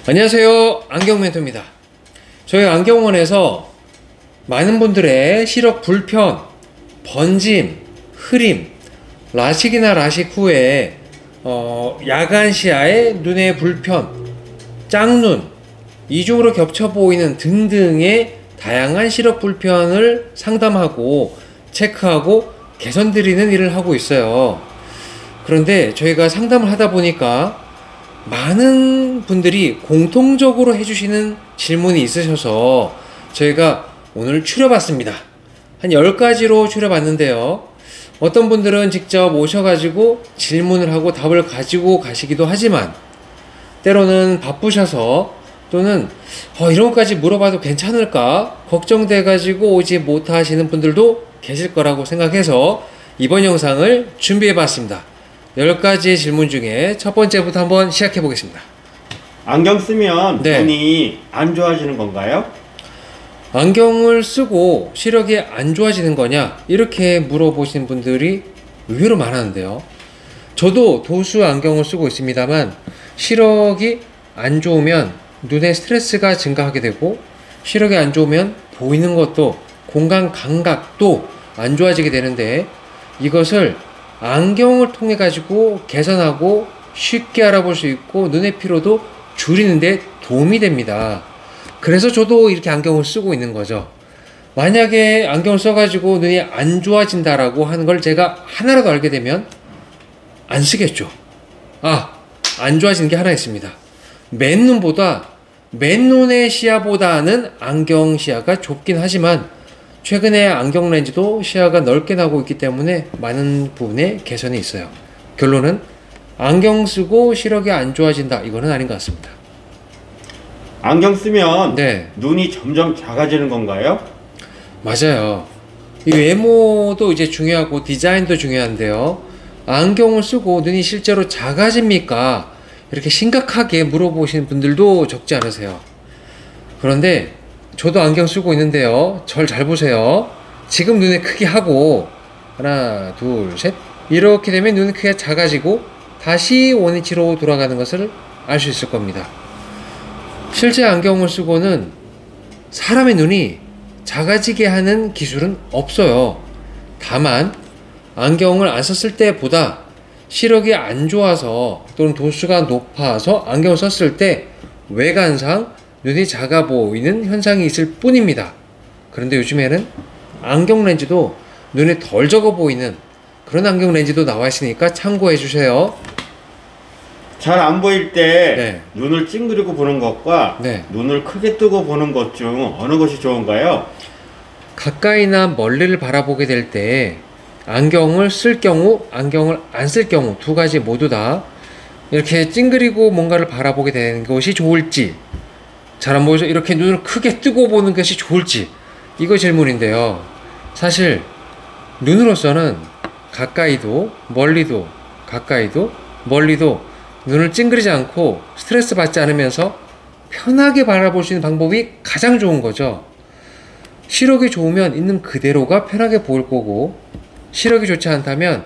안녕하세요, 안경멘토입니다. 저희 안경원에서 많은 분들의 시력 불편, 번짐, 흐림, 라식이나 라식 후에 야간 시야에 눈의 불편, 짝눈, 이중으로 겹쳐 보이는 등등의 다양한 시력 불편을 상담하고 체크하고 개선드리는 일을 하고 있어요. 그런데 저희가 상담을 하다 보니까 많은 분들이 공통적으로 해주시는 질문이 있으셔서 저희가 오늘 추려봤습니다. 한 10가지로 추려봤는데요. 어떤 분들은 직접 오셔가지고 질문을 하고 답을 가지고 가시기도 하지만 때로는 바쁘셔서 또는 이런 것까지 물어봐도 괜찮을까 걱정돼가지고 오지 못하시는 분들도 계실 거라고 생각해서 이번 영상을 준비해봤습니다. 10가지의 질문 중에 첫 번째부터 한번 시작해 보겠습니다. 안경 쓰면 눈이 안 좋아지는 건가요? 안경을 쓰고 시력이 안 좋아지는 거냐? 이렇게 물어보시는 분들이 의외로 많았는데요. 저도 도수 안경을 쓰고 있습니다만 시력이 안 좋으면 눈에 스트레스가 증가하게 되고 시력이 안 좋으면 보이는 것도 공간 감각도 안 좋아지게 되는데 이것을 안경을 통해 가지고 개선하고 쉽게 알아볼 수 있고 눈의 피로도 줄이는데 도움이 됩니다. 그래서 저도 이렇게 안경을 쓰고 있는 거죠. 만약에 안경을 써가지고 눈이 안 좋아진다라고 하는 걸 제가 하나라도 알게 되면 안 쓰겠죠. 안 좋아지는 게 하나 있습니다. 맨눈의 시야보다는 안경 시야가 좁긴 하지만 최근에 안경 렌즈도 시야가 넓게 나오고 있기 때문에 많은 부분에 개선이 있어요. 결론은 안경 쓰고 시력이 안 좋아진다, 이거는 아닌 것 같습니다. 안경 쓰면 눈이 점점 작아지는 건가요? 맞아요. 이 외모도 이제 중요하고 디자인도 중요한데요. 안경을 쓰고 눈이 실제로 작아집니까? 이렇게 심각하게 물어보시는 분들도 적지 않으세요. 그런데 저도 안경 쓰고 있는데요. 절 잘 보세요. 지금 눈의 크기 하고 하나, 둘, 셋 이렇게 되면 눈의 크기가 작아지고 다시 원위치로 돌아가는 것을 알 수 있을 겁니다. 실제 안경을 쓰고는 사람의 눈이 작아지게 하는 기술은 없어요. 다만 안경을 안 썼을 때보다 시력이 안 좋아서 또는 도수가 높아서 안경을 썼을 때 외관상 눈이 작아 보이는 현상이 있을 뿐입니다. 그런데 요즘에는 안경 렌즈도 눈에 덜 적어 보이는 그런 안경 렌즈도 나와 있으니까 참고해 주세요. 잘 안 보일 때 눈을 찡그리고 보는 것과 눈을 크게 뜨고 보는 것 중 어느 것이 좋은가요? 가까이나 멀리를 바라보게 될 때 안경을 쓸 경우, 안경을 안 쓸 경우 두 가지 모두 다 이렇게 찡그리고 뭔가를 바라보게 되는 것이 좋을지, 잘 안 보여서 이렇게 눈을 크게 뜨고 보는 것이 좋을지, 이거 질문인데요. 사실 눈으로서는 가까이도 멀리도 눈을 찡그리지 않고 스트레스 받지 않으면서 편하게 바라볼 수 있는 방법이 가장 좋은 거죠. 시력이 좋으면 있는 그대로가 편하게 보일 거고, 시력이 좋지 않다면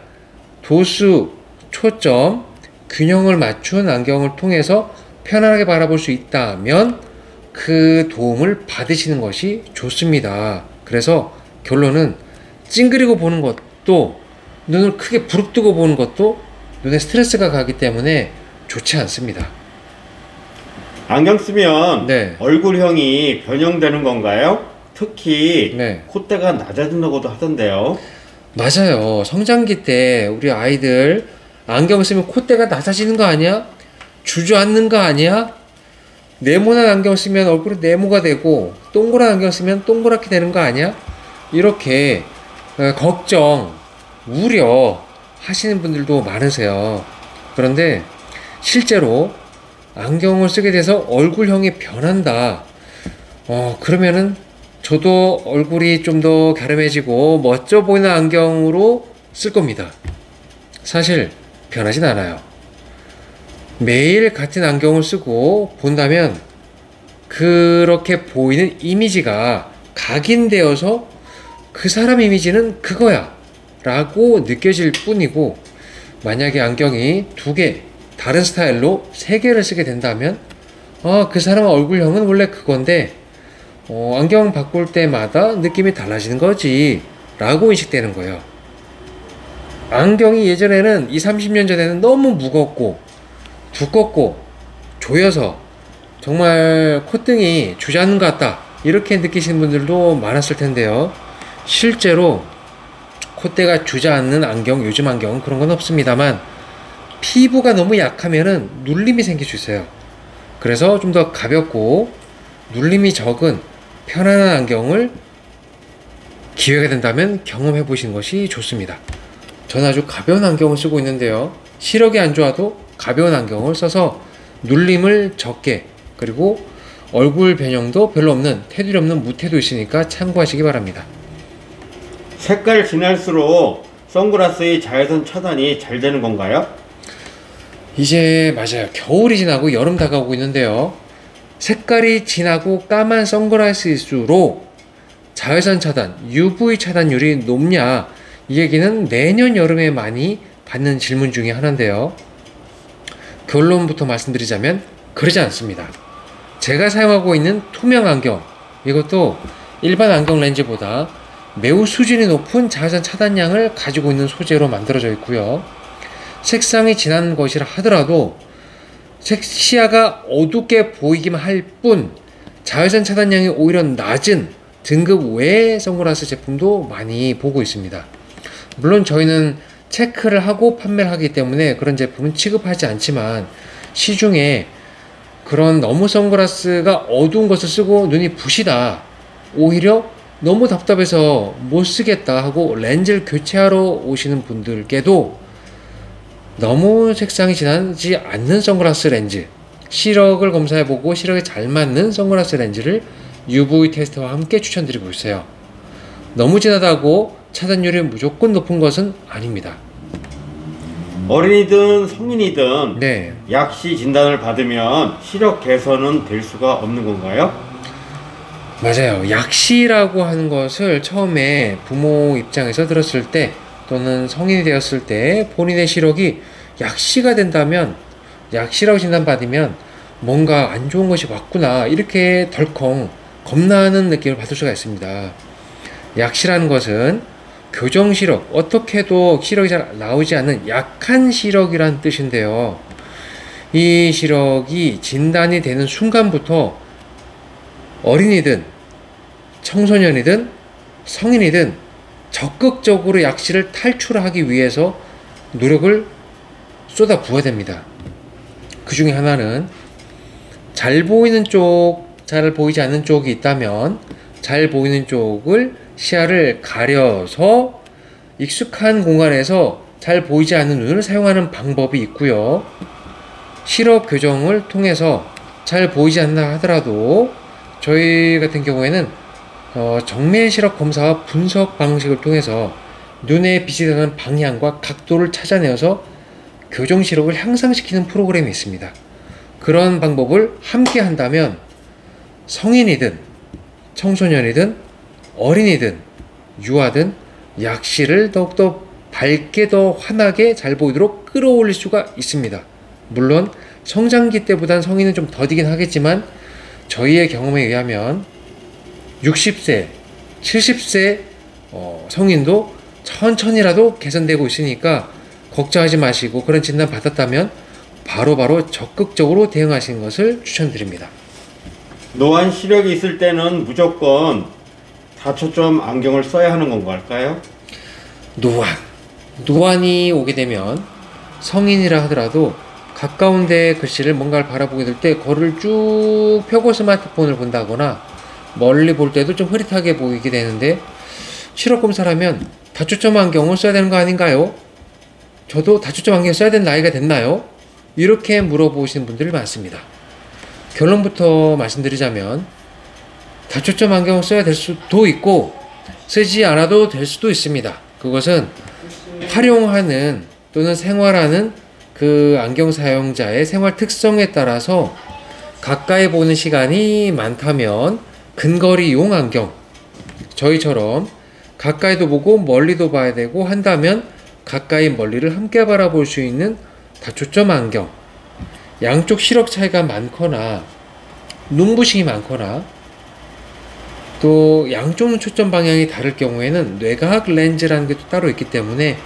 도수, 초점, 균형을 맞춘 안경을 통해서 편안하게 바라볼 수 있다면 그 도움을 받으시는 것이 좋습니다. 그래서 결론은 찡그리고 보는 것도 눈을 크게 부릅뜨고 보는 것도 눈에 스트레스가 가기 때문에 좋지 않습니다. 안경 쓰면 얼굴형이 변형되는 건가요? 특히 콧대가 낮아진다고도 하던데요. 맞아요. 성장기 때 우리 아이들 안경 쓰면 콧대가 낮아지는 거 아니야? 주저앉는 거 아니야? 네모난 안경 쓰면 얼굴이 네모가 되고 동그란 안경 쓰면 동그랗게 되는 거 아니야? 이렇게 걱정, 우려 하시는 분들도 많으세요. 그런데 실제로 안경을 쓰게 돼서 얼굴형이 변한다. 그러면은 저도 얼굴이 좀 더 갸름해지고 멋져 보이는 안경으로 쓸 겁니다. 사실 변하진 않아요. 매일 같은 안경을 쓰고 본다면 그렇게 보이는 이미지가 각인되어서 그 사람 이미지는 그거야 라고 느껴질 뿐이고, 만약에 안경이 2개, 다른 스타일로 3개를 쓰게 된다면 그 사람 얼굴형은 원래 그건데 안경 바꿀 때마다 느낌이 달라지는 거지 라고 인식되는 거예요. 안경이 예전에는 20, 30년 전에는 너무 무겁고 두껍고 조여서 정말 콧등이 주저앉는 것 같다 이렇게 느끼시는 분들도 많았을 텐데요. 실제로 콧대가 주저앉는 안경, 요즘 안경은 그런 건 없습니다만 피부가 너무 약하면은 눌림이 생길 수 있어요. 그래서 좀 더 가볍고 눌림이 적은 편안한 안경을 기회가 된다면 경험해 보시는 것이 좋습니다. 저는 아주 가벼운 안경을 쓰고 있는데요. 시력이 안 좋아도 가벼운 안경을 써서 눌림을 적게, 그리고 얼굴 변형도 별로 없는, 테두리 없는 무태도 있으니까 참고하시기 바랍니다. 색깔 진할수록 선글라스의 자외선 차단이 잘 되는 건가요? 이제 맞아요. 겨울이 지나고 여름 다가오고 있는데요. 색깔이 진하고 까만 선글라스일수록 자외선 차단, UV 차단율이 높냐, 이 얘기는 내년 여름에 많이 받는 질문 중에 하나인데요. 결론부터 말씀드리자면 그러지 않습니다. 제가 사용하고 있는 투명 안경, 이것도 일반 안경 렌즈보다 매우 수준이 높은 자외선 차단량을 가지고 있는 소재로 만들어져 있고요. 색상이 진한 것이라 하더라도 시야가 어둡게 보이기만 할 뿐 자외선 차단량이 오히려 낮은 등급 외의 선글라스 제품도 많이 보고 있습니다. 물론 저희는 체크를 하고 판매를 하기 때문에 그런 제품은 취급하지 않지만, 시중에 그런 너무 선글라스가 어두운 것을 쓰고 눈이 부시다, 오히려 너무 답답해서 못 쓰겠다 하고 렌즈를 교체하러 오시는 분들께도 너무 색상이 진하지 않는 선글라스 렌즈, 시력을 검사해보고 시력에 잘 맞는 선글라스 렌즈를 UV 테스트와 함께 추천드리고 있어요. 너무 진하다고 차단율이 무조건 높은 것은 아닙니다. 어린이든 성인이든 네. 약시 진단을 받으면 시력 개선은 될 수가 없는 건가요? 맞아요. 약시라고 하는 것을 처음에 부모 입장에서 들었을 때, 또는 성인이 되었을 때 본인의 시력이 약시가 된다면, 약시라고 진단받으면 뭔가 안 좋은 것이 왔구나, 이렇게 덜컹 겁나는 느낌을 받을 수가 있습니다. 약시라는 것은 교정시력, 어떻게 해도 시력이 잘 나오지 않는 약한 시력이란 뜻인데요. 이 시력이 진단이 되는 순간부터 어린이든 청소년이든 성인이든 적극적으로 약시를 탈출하기 위해서 노력을 쏟아 부어야 됩니다. 그 중에 하나는 잘 보이는 쪽, 잘 보이지 않는 쪽이 있다면 잘 보이는 쪽을 시야를 가려서 익숙한 공간에서 잘 보이지 않는 눈을 사용하는 방법이 있고요. 시력 교정을 통해서 잘 보이지 않나 하더라도 저희 같은 경우에는 정밀 시력 검사와 분석 방식을 통해서 눈에 빛이 드는 방향과 각도를 찾아내어서 교정 시력을 향상시키는 프로그램이 있습니다. 그런 방법을 함께 한다면 성인이든 청소년이든 어린이든 유아든 약시를 더욱더 밝게, 더 환하게 잘 보이도록 끌어올릴 수가 있습니다. 물론 성장기 때보단 성인은 좀 더디긴 하겠지만 저희의 경험에 의하면 60세, 70세 성인도 천천히라도 개선되고 있으니까 걱정하지 마시고, 그런 진단 받았다면 바로바로 적극적으로 대응하시는 것을 추천드립니다. 노안 시력이 있을 때는 무조건 다초점 안경을 써야 하는 건가요? 노안이 오게 되면 성인이라 하더라도 가까운 데 글씨를 뭔가를 바라보게 될 때 거를 쭉 펴고 스마트폰을 본다거나 멀리 볼 때도 좀 흐릿하게 보이게 되는데, 시력 검사를 하면 다초점 안경을 써야 되는 거 아닌가요? 저도 다초점 안경 써야 되는 나이가 됐나요? 이렇게 물어보시는 분들이 많습니다. 결론부터 말씀드리자면 다초점 안경을 써야 될 수도 있고 쓰지 않아도 될 수도 있습니다. 그것은 활용하는 또는 생활하는 그 안경 사용자의 생활 특성에 따라서, 가까이 보는 시간이 많다면 근거리용 안경, 저희처럼 가까이도 보고 멀리도 봐야 되고 한다면 가까이 멀리를 함께 바라볼 수 있는 다초점 안경, 양쪽 시력 차이가 많거나 눈부심이 많거나 또 양쪽 눈 초점 방향이 다를 경우에는 뇌과학 렌즈라는 게 또 따로 있기 때문에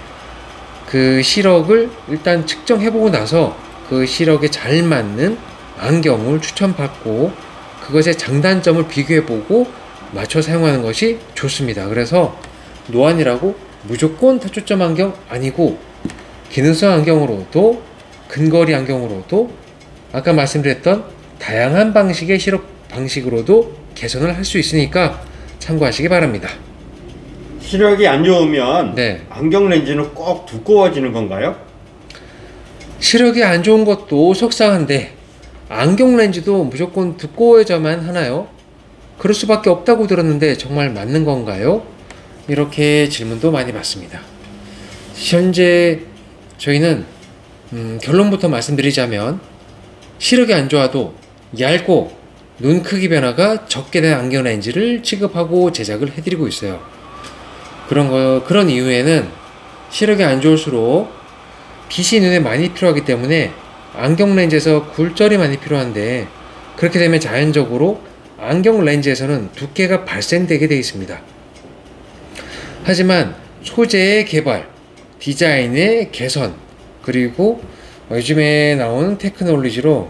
그 시력을 일단 측정해보고 나서 그 시력에 잘 맞는 안경을 추천받고 그것의 장단점을 비교해보고 맞춰 사용하는 것이 좋습니다. 그래서 노안이라고 무조건 다초점 안경 아니고 기능성 안경으로도 근거리 안경으로도 아까 말씀드렸던 다양한 방식의 시력 방식으로도 개선을 할 수 있으니까 참고하시기 바랍니다. 시력이 안 좋으면 네. 안경 렌즈는 꼭 두꺼워지는 건가요? 시력이 안 좋은 것도 속상한데 안경 렌즈도 무조건 두꺼워져만 하나요? 그럴 수밖에 없다고 들었는데 정말 맞는 건가요? 이렇게 질문도 많이 받습니다. 현재 저희는 결론부터 말씀드리자면 시력이 안 좋아도 얇고 눈 크기 변화가 적게 된 안경 렌즈를 취급하고 제작을 해드리고 있어요. 그런 이유에는 시력이 안 좋을수록 빛이 눈에 많이 필요하기 때문에 안경 렌즈에서 굴절이 많이 필요한데 그렇게 되면 자연적으로 안경 렌즈에서는 두께가 발생되게 되어 있습니다. 하지만 소재의 개발, 디자인의 개선, 그리고 요즘에 나온 테크놀로지로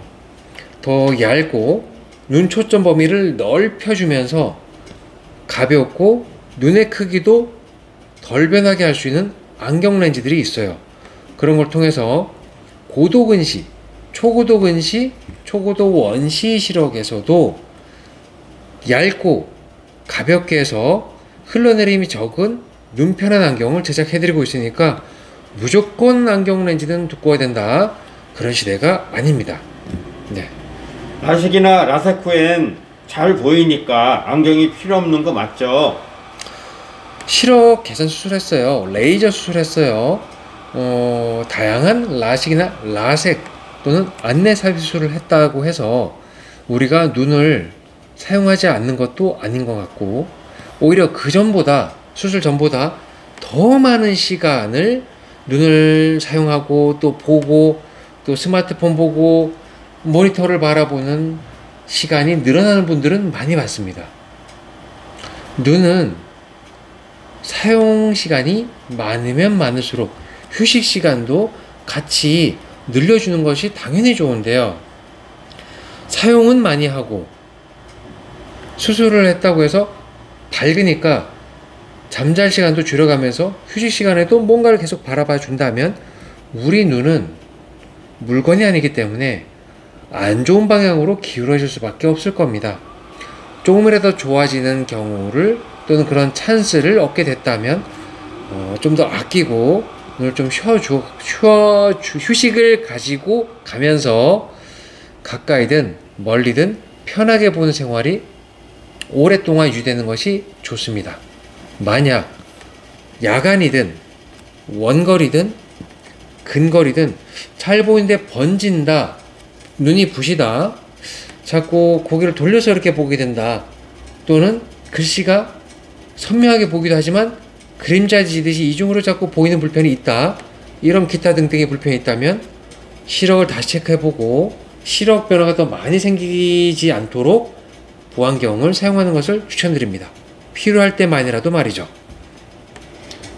더 얇고 눈 초점 범위를 넓혀주면서 가볍고 눈의 크기도 덜 변하게 할 수 있는 안경 렌즈들이 있어요. 그런 걸 통해서 고도 근시, 초고도 근시, 초고도 원시 시력에서도 얇고 가볍게 해서 흘러내림이 적은 눈 편한 안경을 제작해드리고 있으니까 무조건 안경 렌즈는 두꺼워야 된다, 그런 시대가 아닙니다. 네. 라식이나 라섹 후엔 잘 보이니까 안경이 필요 없는 거 맞죠? 시력 개선 수술했어요. 레이저 수술했어요. 다양한 라식이나 라섹 또는 안내 삽입 수술을 했다고 해서 우리가 눈을 사용하지 않는 것도 아닌 것 같고, 오히려 그 전보다, 수술 전보다 더 많은 시간을 눈을 사용하고 또 보고 또 스마트폰 보고 모니터를 바라보는 시간이 늘어나는 분들은 많이 봤습니다. 눈은 사용 시간이 많으면 많을수록 휴식 시간도 같이 늘려주는 것이 당연히 좋은데요. 사용은 많이 하고 수술을 했다고 해서 밝으니까 잠잘 시간도 줄여가면서 휴식 시간에도 뭔가를 계속 바라봐 준다면 우리 눈은 물건이 아니기 때문에 안 좋은 방향으로 기울어질 수밖에 없을 겁니다. 조금이라도 좋아지는 경우를 또는 그런 찬스를 얻게 됐다면 좀 더 아끼고 눈을 좀 휴식을 가지고 가면서 가까이든 멀리든 편하게 보는 생활이 오랫동안 유지되는 것이 좋습니다. 만약 야간이든 원거리든 근거리든 잘 보이는데 번진다, 눈이 부시다, 자꾸 고개를 돌려서 이렇게 보게 된다, 또는 글씨가 선명하게 보기도 하지만 그림자 지듯이 이중으로 자꾸 보이는 불편이 있다, 이런 기타 등등의 불편이 있다면 시력을 다시 체크해보고 시력 변화가 더 많이 생기지 않도록 보안경을 사용하는 것을 추천드립니다. 필요할 때만이라도 말이죠.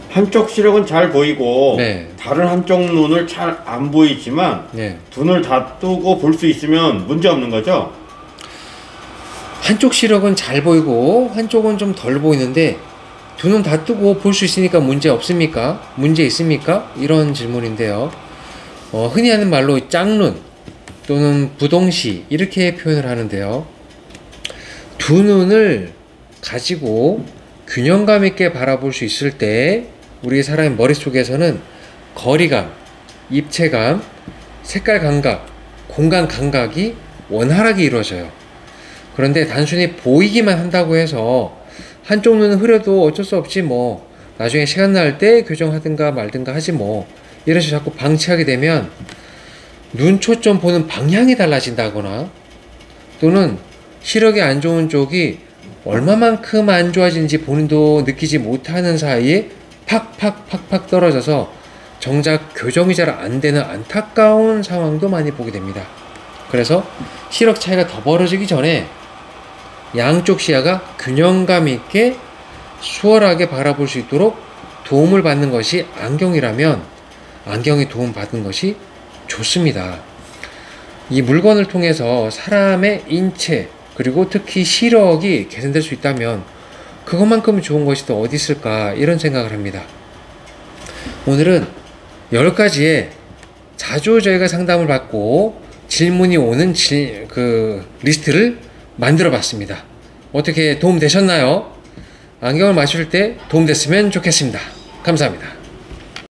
한쪽 시력은 잘 보이고 네. 다른 한쪽 눈을 잘 안 보이지만 네. 두 눈을 다 뜨고 볼 수 있으면 문제 없는 거죠? 한쪽 시력은 잘 보이고 한쪽은 좀 덜 보이는데 두 눈 다 뜨고 볼 수 있으니까 문제 없습니까? 문제 있습니까? 이런 질문인데요. 흔히 하는 말로 짝눈 또는 부동시 이렇게 표현을 하는데요. 두 눈을 가지고 균형감 있게 바라볼 수 있을 때 우리 사람의 머릿속에서는 거리감, 입체감, 색깔 감각, 공간 감각이 원활하게 이루어져요. 그런데 단순히 보이기만 한다고 해서 한쪽 눈은 흐려도 어쩔 수 없지 뭐 나중에 시간 날 때 교정하든가 말든가 하지 뭐 이래서 자꾸 방치하게 되면 눈 초점 보는 방향이 달라진다거나 또는 시력이 안 좋은 쪽이 얼마만큼 안 좋아지는지 본인도 느끼지 못하는 사이에 팍팍팍팍 떨어져서 정작 교정이 잘 안 되는 안타까운 상황도 많이 보게 됩니다. 그래서 시력 차이가 더 벌어지기 전에 양쪽 시야가 균형감 있게 수월하게 바라볼 수 있도록 도움을 받는 것이 안경이라면 안경이 도움받는 것이 좋습니다. 이 물건을 통해서 사람의 인체 그리고 특히 시력이 개선될 수 있다면 그것만큼 좋은 것이 또 어디 있을까 이런 생각을 합니다. 오늘은 10가지의 자주 저희가 상담을 받고 질문이 오는 리스트를 만들어 봤습니다. 어떻게 도움 되셨나요? 안경을 맞출 때 도움 됐으면 좋겠습니다. 감사합니다.